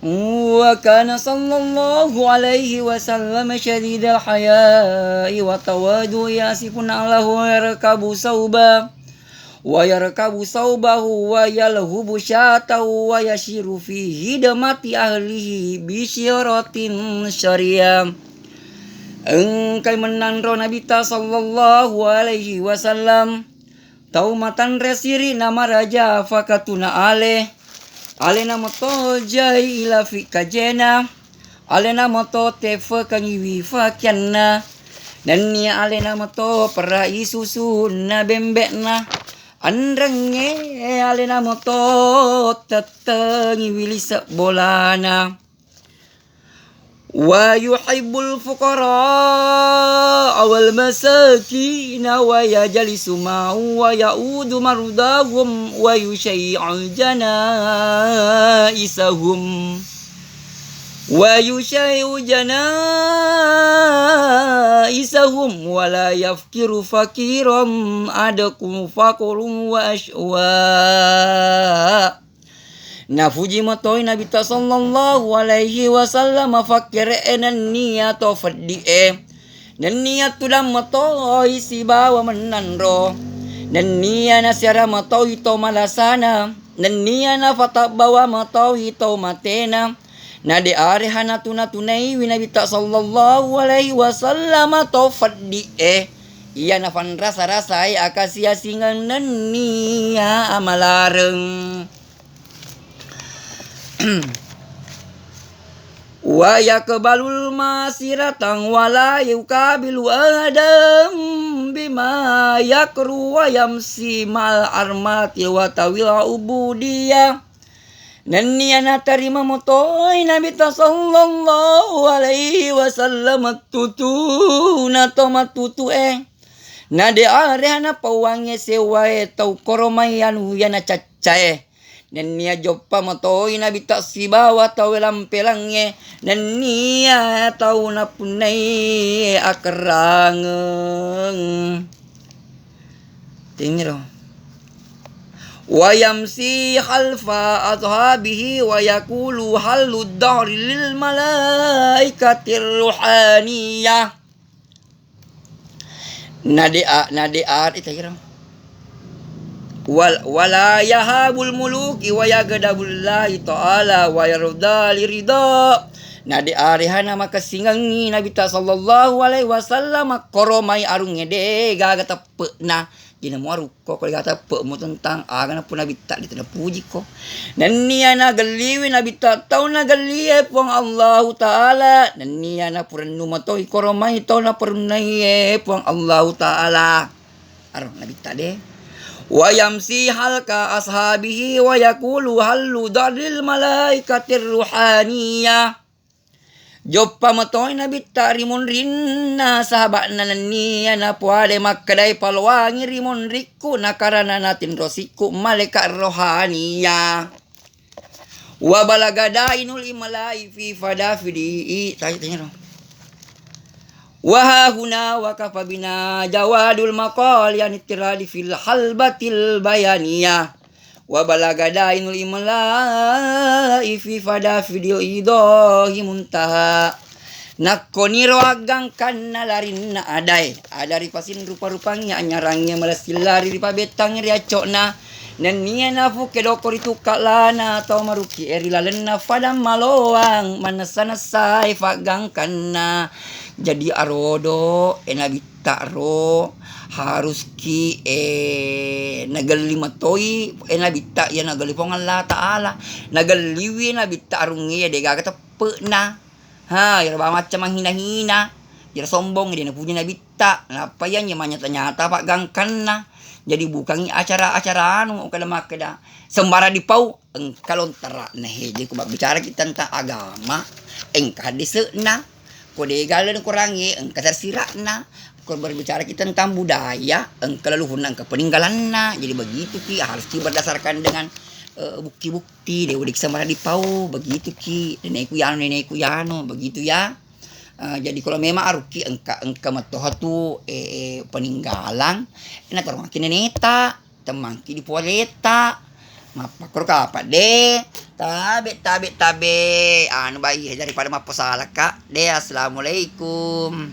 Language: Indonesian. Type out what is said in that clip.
وكان صلى الله عليه وسلم شديد الحياء والتواضع يصف عليه ويركب ثوبه ويلهب شاته ويشير في هدمة أهله بشيرة syariah. Engkai menandro Nabi ta sallallahu alaihi wasallam taumatan resiri nama raja fakatuna ale nama to jai ila fi kajena ale nama to tefa kangiwi fakyanna dan ni ale nama to perai susu na bembekna andrenge ale nama to tetengi wilisa bolana wa yuhibbul fuqara wal masakin wa yajlisu ma'u wa ya'udu mardahum wa yushayyi'u janaisahum wa la yafkiru fakiram adakum faqrum wa ashwa. Nafuji matoi Nabi ta sallallahu alaihi wasallam fakir enan niat fadie dan niat tulam matoi sibawa menandro dan niat nasyara matoi to malasana dan niat nafata bawa matoi to matena nade arehana tunai Nabi ta sallallahu alaihi wasallam to fadie iya nafan rasa-rasa akasia singan dan niat amalareng wa yakbalul masiratan wala yukabilu adam bima yakru wa yamsi mal armati wa tawila ubudiyah dan niana terima motoi Nabi sallallahu alaihi wasallam tutu na tomat tutu nade arehana pawange sewae tau koromayanu yana cacae dan nia joppa matoi Nabi tak sibawa tau lampelange dan nia tau napunai akerangeng tingiro wa yamsi khalfa ashabihi wa yaqulu halud dahri lil malaikatir ruhaniyah nade ita kira wala yahabul muluki wa yagdabullahi ta'ala wa yarda lirida nade arehana maka singangi Nabi ta sallallahu alaihi wasallam koromai arunge de gaga tepena dina muaru ko gata pe mo tentang agana pun Nabi ta ditena puji ko dan niana galiwi Nabi ta tau na galie pong Allah taala dan niana purnu matoi koromai tau na purnai pong Allah taala arung Nabi ta de wa yamsi halka ashabihi wa yaqulu hallu daril malaikatir ruhaniyah joppa matoi Nabi ta rimun rinna sahabatna nania na puade makadai palwangi rimun riku nakarana natin rosiku malaikat rohaniyah wa balagadainul imalai fi fadafidi tanya wa huna wa kafabina jawadul maqal yani tiradi fil halbatil bayaniyah wa balagadainul imla'i fi fada video idahi muntaha nakoniro agang kana larinna adari pasin rupa-rupanya anyarangnya malasilari di pabetang riacokna dan niana fu kedokor itu kalana atau maruki erilalenna fadam maloang manasana sai fagang kana jadi arodo Nabi taro harus ki nagali matoi Nabi ta ya nagali pong Allah taala nagaliwi Nabi tarungi ya dega kata pena ha ya ba macam menghina-hina ya sombong dia punya Nabi ta apa yang nyamanya ternyata pak gangkanna jadi bukan acara-acara anu kada makada sembara dipau engkalon tera nah jadi ku bicara kita tentang agama engka diseuna kode galan kurangi engka tersirakna ko berbicara kita tentang budaya engka leluhur engka peninggalanna jadi begitu ki harus berdasarkan dengan bukti-bukti dewe sembara dipau begitu ki nenekku yano begitu ya. Jadi kalau memang aruki engka matohatu peninggalan ina tarong kineneta temangki di poleta Mapakro ka pa de. Tabi. Anu bayi daripada maposalak ka. De, assalamualaikum.